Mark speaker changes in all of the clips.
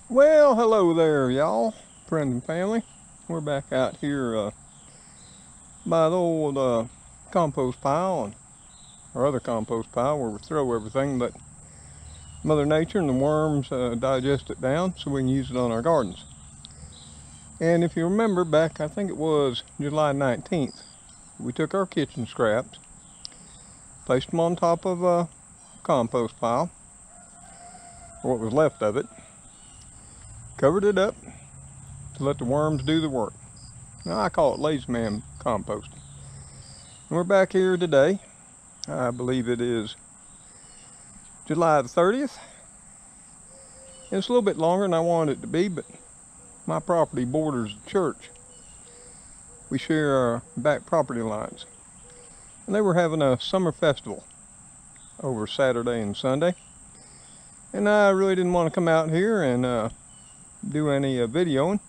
Speaker 1: Well, hello there, y'all, friends and family. We're back out here by the old compost pile, or other compost pile, where we throw everything, but Mother Nature and the worms digest it down so we can use it on our gardens. And if you remember back, I think it was July 19th, we took our kitchen scraps, placed them on top of a compost pile, or what was left of it, covered it up to let the worms do the work. Now, I call it lazy man composting. And we're back here today. I believe it is July the 30th. It's a little bit longer than I wanted it to be, but my property borders the church. We share our back property lines. And they were having a summer festival over Saturday and Sunday. And I really didn't want to come out here and do any videoing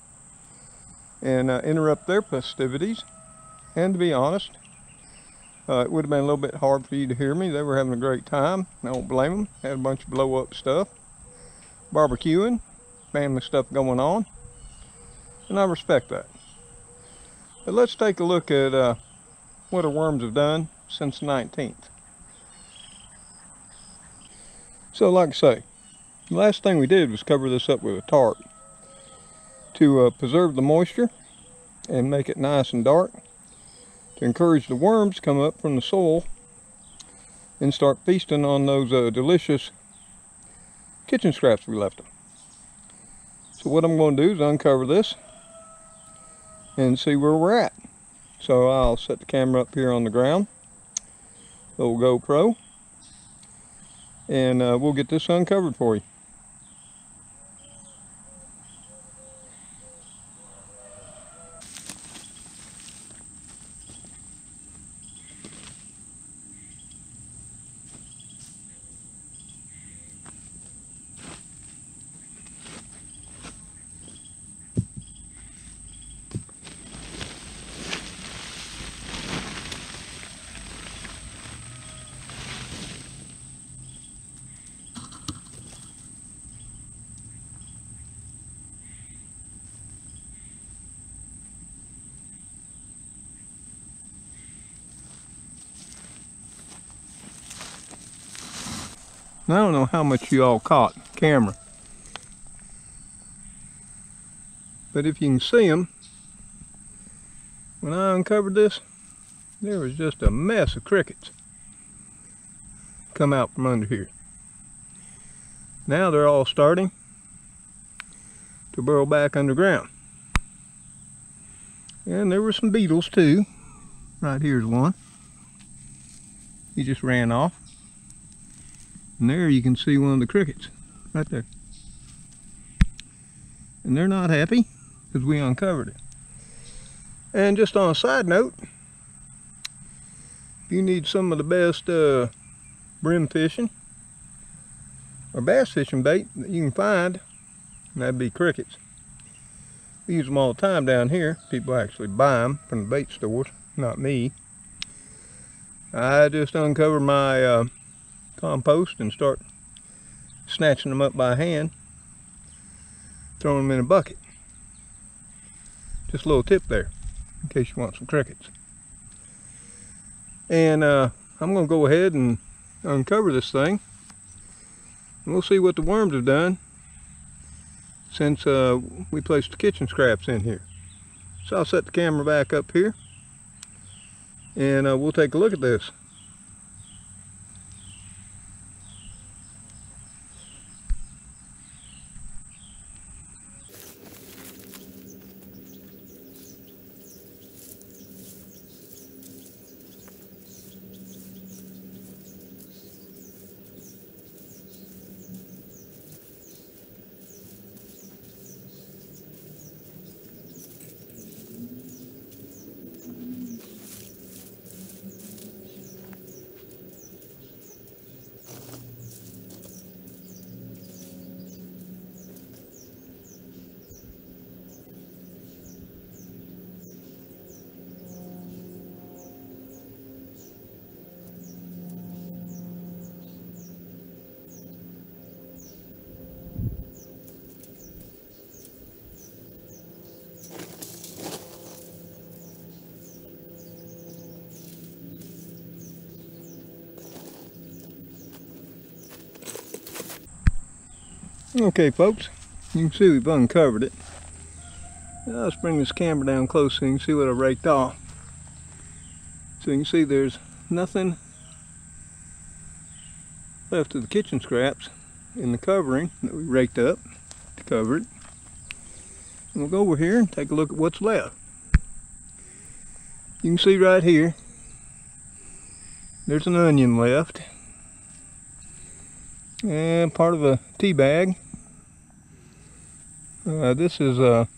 Speaker 1: and interrupt their festivities. And to be honest, it would have been a little bit hard for you to hear me. They were having a great time. I don't blame them. Had a bunch of blow up stuff, barbecuing, family stuff going on, and I respect that. But let's take a look at what our worms have done since the 19th. So like I say, the last thing we did was cover this up with a tarp to preserve the moisture and make it nice and dark, to encourage the worms to come up from the soil and start feasting on those delicious kitchen scraps we left them. So what I'm going to do is uncover this and see where we're at. So I'll set the camera up here on the ground, little GoPro, and we'll get this uncovered for you. I don't know how much you all caught camera, but if you can see them, when I uncovered this, there was just a mess of crickets come out from under here. Now they're all starting to burrow back underground. And there were some beetles too. Right here's one. He just ran off. And there you can see one of the crickets, right there. And they're not happy because we uncovered it. And just on a side note, if you need some of the best brim fishing or bass fishing bait that you can find, that'd be crickets. We use them all the time down here. People actually buy them from the bait stores, not me. I just uncover my compost and start snatching them up by hand, throwing them in a bucket. Just a little tip there in case you want some crickets. And I'm going to go ahead and uncover this thing, and we'll see what the worms have done since we placed the kitchen scraps in here. So I'll set the camera back up here and we'll take a look at this. Okay folks, you can see we've uncovered it. Now let's bring this camera down close so you can see what I raked off. So you can see there's nothing left of the kitchen scraps in the covering that we raked up to cover it. And we'll go over here and take a look at what's left. You can see right here, there's an onion left. And part of a tea bag. This is a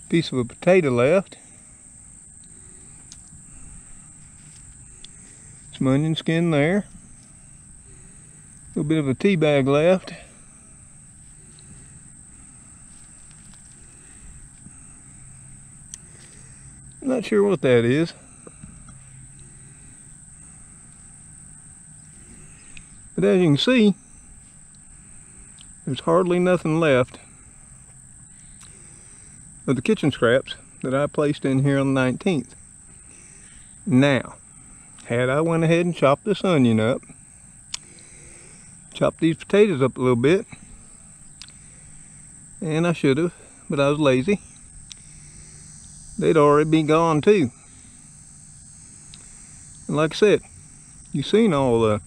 Speaker 1: piece of a potato left. Some onion skin there. A little bit of a tea bag left. I'm not sure what that is. But as you can see, there's hardly nothing left of the kitchen scraps that I placed in here on the 19th. Now, had I went ahead and chopped this onion up, chopped these potatoes up a little bit, and I should have, but I was lazy, they'd already be gone too. And like I said, you've seen all the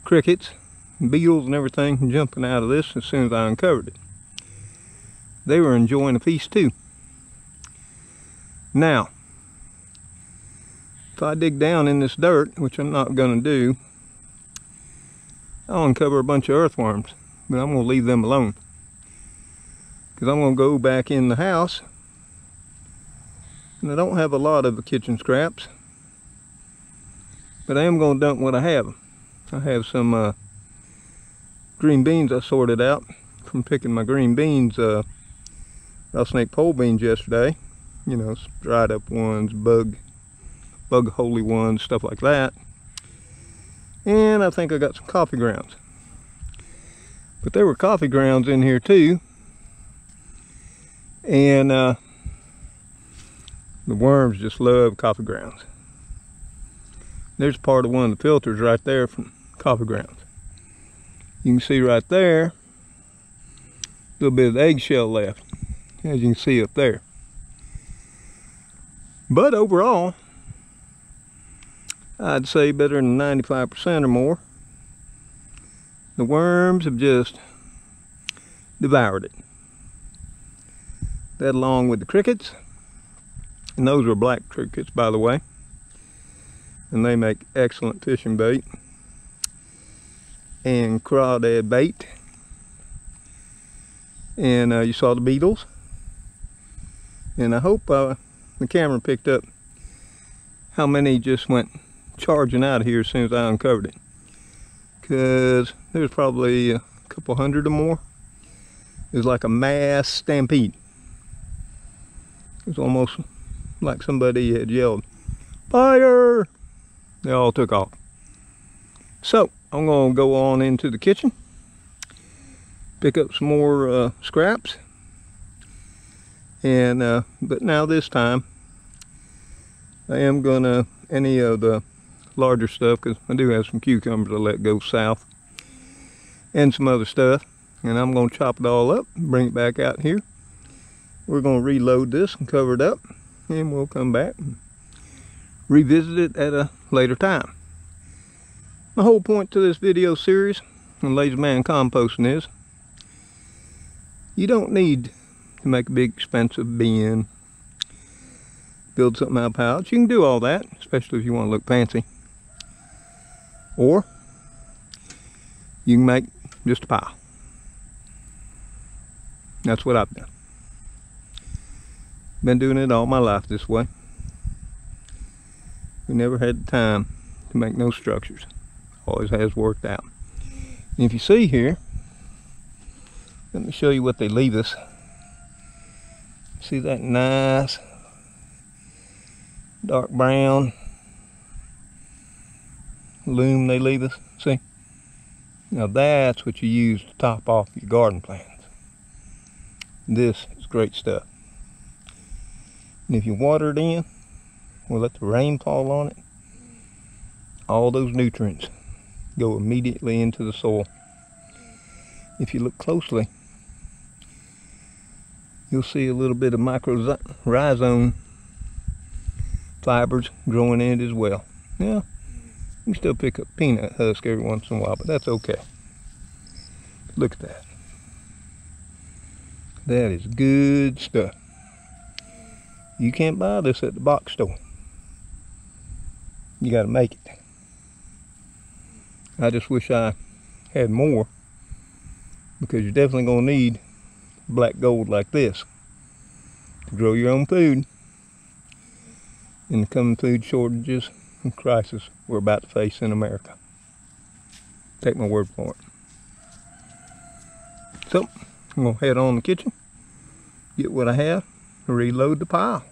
Speaker 1: crickets, beetles and everything jumping out of this as soon as I uncovered it. They were enjoying the feast too. Now, if I dig down in this dirt, which I'm not going to do, I'll uncover a bunch of earthworms, but I'm going to leave them alone. Because I'm going to go back in the house, and I don't have a lot of the kitchen scraps, but I am going to dump what I have. I have some green beans I sorted out from picking my green beans, rattlesnake pole beans yesterday. You know, dried up ones, bug holy ones, stuff like that. And I think I got some coffee grounds. But there were coffee grounds in here too. And the worms just love coffee grounds. There's part of one of the filters right there from coffee grounds. You can see right there, a little bit of the eggshell left, as you can see up there. But overall, I'd say better than 95% or more. The worms have just devoured it. That along with the crickets, and those are black crickets by the way, and they make excellent fishing bait and crawdad bait. And you saw the beetles, and I hope the camera picked up how many just went charging out of here as soon as I uncovered it, because there's probably a couple hundred or more. It was like a mass stampede. It was almost like somebody had yelled, "Fire!" They all took off. So I'm going to go on into the kitchen, pick up some more scraps, and but now this time I am gonna, any of the larger stuff, because I do have some cucumbers I let go south and some other stuff, and I'm going to chop it all up and bring it back out here. We're going to reload this and cover it up, and we'll come back and revisit it at a later time. The whole point to this video series on Lazy Man Composting is you don't need to make a big expensive bin, build something out of pouch. You can do all that, especially if you want to look fancy. Or you can make just a pile. That's what I've done. Been doing it all my life this way. We never had the time to make no structures. Always has worked out. And if you see here, let me show you what they leave us. See that nice dark brown loam they leave us? See? Now that's what you use to top off your garden plants. This is great stuff. And if you water it in, or let the rain fall on it, all those nutrients go immediately into the soil. If you look closely, you'll see a little bit of mycorrhizome fibers growing in it as well. Now, you can still pick up peanut husk every once in a while, but that's okay. Look at that. That is good stuff. You can't buy this at the box store. You got to make it. I just wish I had more, because you're definitely going to need black gold like this to grow your own food in the coming food shortages and crisis we're about to face in America. Take my word for it. So, I'm going to head on in the kitchen, get what I have, and reload the pile.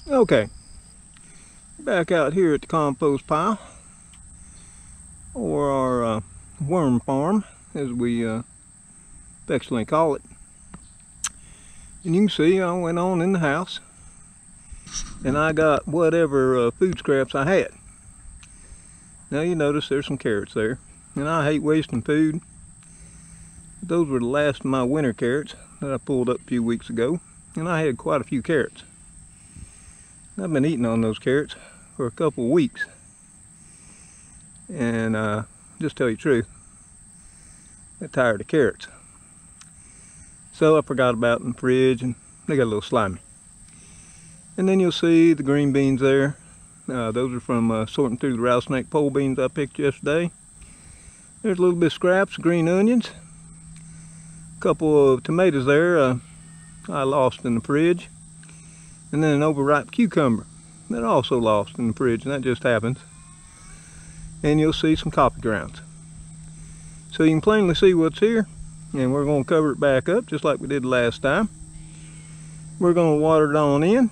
Speaker 1: Okay, back out here at the compost pile, or our worm farm, as we affectionately call it. And you can see I went on in the house and I got whatever food scraps I had. Now you notice there's some carrots there, and I hate wasting food. Those were the last of my winter carrots that I pulled up a few weeks ago, and I had quite a few carrots. I've been eating on those carrots for a couple of weeks, and just tell you the truth, I'm tired of carrots. So I forgot about them in the fridge, and they got a little slimy. And then you'll see the green beans there. Those are from sorting through the rattlesnake pole beans I picked yesterday. There's a little bit of scraps, green onions. A couple of tomatoes there I lost in the fridge. And then an overripe cucumber that I also lost in the fridge, and that just happens. And you'll see some coffee grounds. So you can plainly see what's here, and we're going to cover it back up just like we did last time. We're going to water it on in,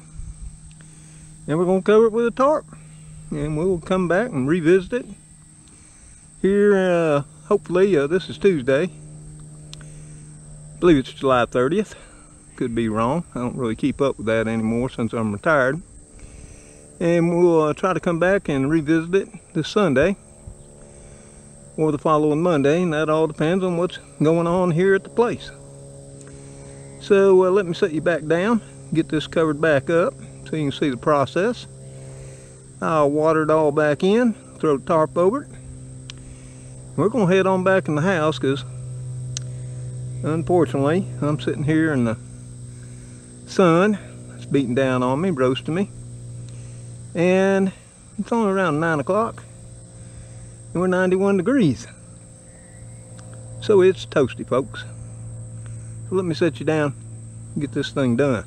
Speaker 1: and we're going to cover it with a tarp, and we'll come back and revisit it here. Hopefully this is Tuesday. I believe it's July 30th. Could be wrong. I don't really keep up with that anymore since I'm retired. And we'll try to come back and revisit it this Sunday or the following Monday, and that all depends on what's going on here at the place. So let me set you back down, get this covered back up so you can see the process. I'll water it all back in, throw the tarp over it. We're going to head on back in the house because unfortunately I'm sitting here in the sun. It's beating down on me, roasting me, and it's only around 9 o'clock and we're 91 degrees, so it's toasty, folks. So let me set you down and get this thing done.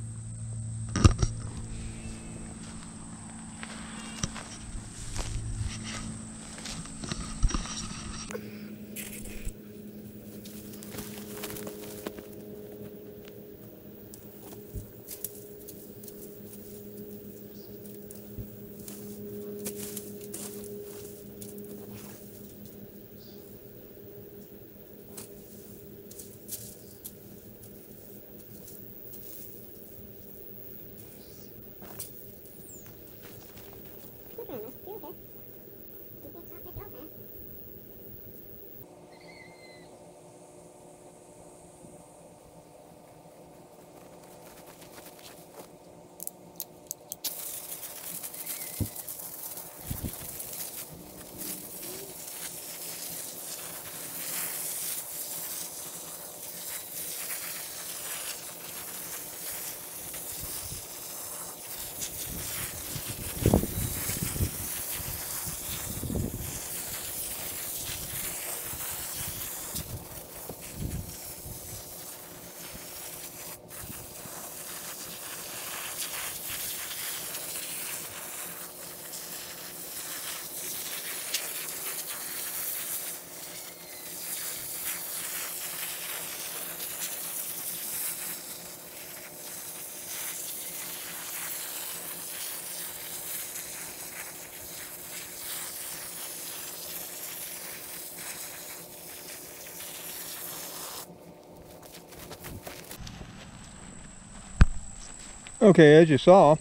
Speaker 1: Okay, as you saw,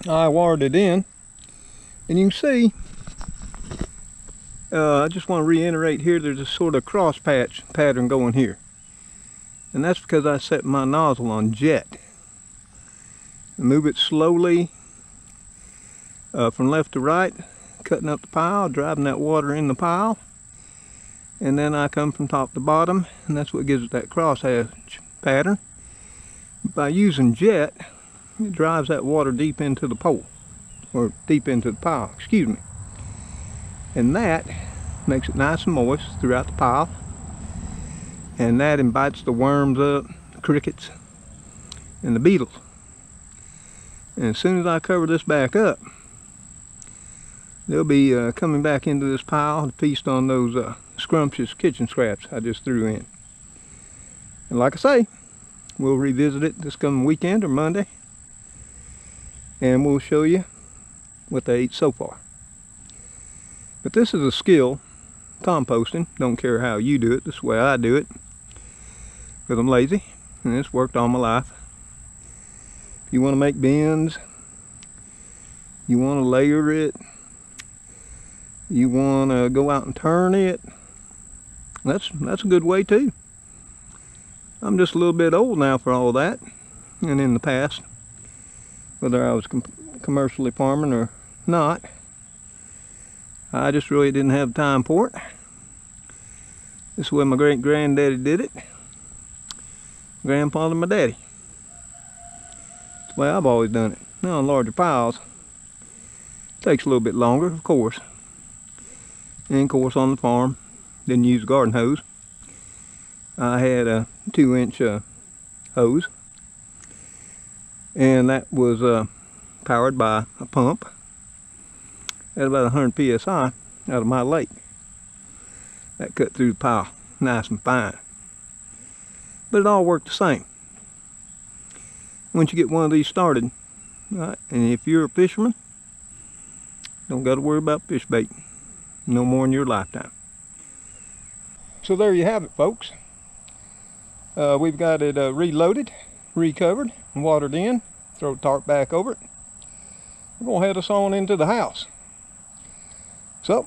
Speaker 1: I watered it in, and you can see, I just want to reiterate here, there's a sort of cross patch pattern going here. And that's because I set my nozzle on jet. Move it slowly from left to right, cutting up the pile, driving that water in the pile. And then I come from top to bottom, and that's what gives it that crosshatch pattern. By using jet, it drives that water deep into the pole, or deep into the pile, excuse me. And that makes it nice and moist throughout the pile. And that invites the worms up, the crickets, and the beetles. And as soon as I cover this back up, they'll be coming back into this pile to feast on those scrumptious kitchen scraps I just threw in. And like I say, we'll revisit it this coming weekend or Monday, and we'll show you what they ate so far. But this is a skill, composting. Don't care how you do it, this is the way I do it, because I'm lazy, and it's worked all my life. If you want to make bins, you want to layer it, you want to go out and turn it, that's a good way too. I'm just a little bit old now for all that, and in the past, whether I was commercially farming or not, I just really didn't have time for it. This is the way my great-granddaddy did it. Grandfather and my daddy. That's the way I've always done it. Now on larger piles, it takes a little bit longer, of course. And of course on the farm, didn't use a garden hose. I had a 2-inch hose, and that was powered by a pump at about 100 psi out of my lake. That cut through the pile nice and fine. But it all worked the same. Once you get one of these started, right, and if you're a fisherman, don't got to worry about fish bait no more in your lifetime. So there you have it, folks. We've got it reloaded, recovered, and watered in. Throw the tarp back over it. We're going to head us on into the house. So,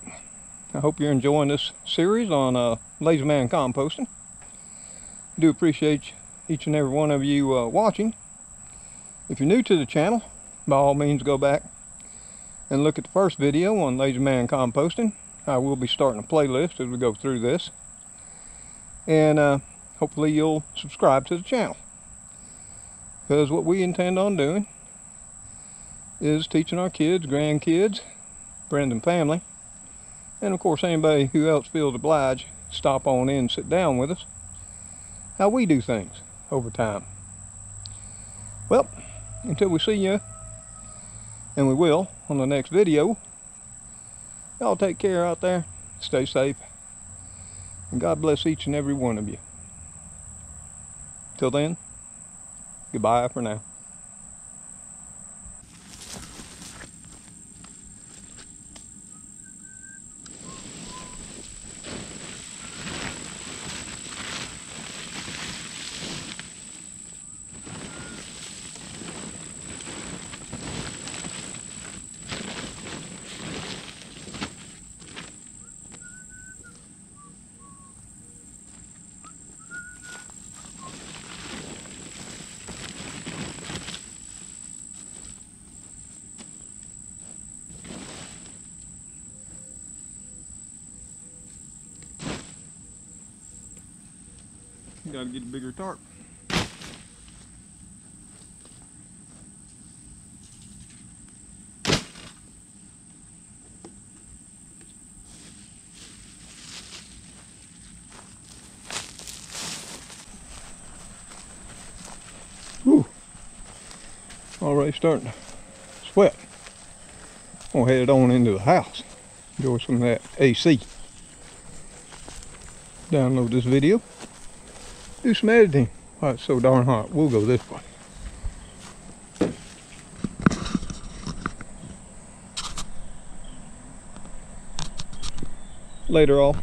Speaker 1: I hope you're enjoying this series on Lazy Man Composting. I do appreciate each and every one of you watching. If you're new to the channel, by all means go back and look at the first video on Lazy Man Composting. I will be starting a playlist as we go through this. And hopefully you'll subscribe to the channel, because what we intend on doing is teaching our kids, grandkids, friends and family, and of course anybody who else feels obliged, stop on in and sit down with us, how we do things over time. Well, until we see you, and we will on the next video, y'all take care out there, stay safe, and God bless each and every one of you. Till then, goodbye for now. You gotta get a bigger tarp. Whew. Already starting to sweat. I'm gonna head on into the house. Enjoy some of that AC. Download this video. Do some editing while it's so darn hot. We'll go this way. Later all.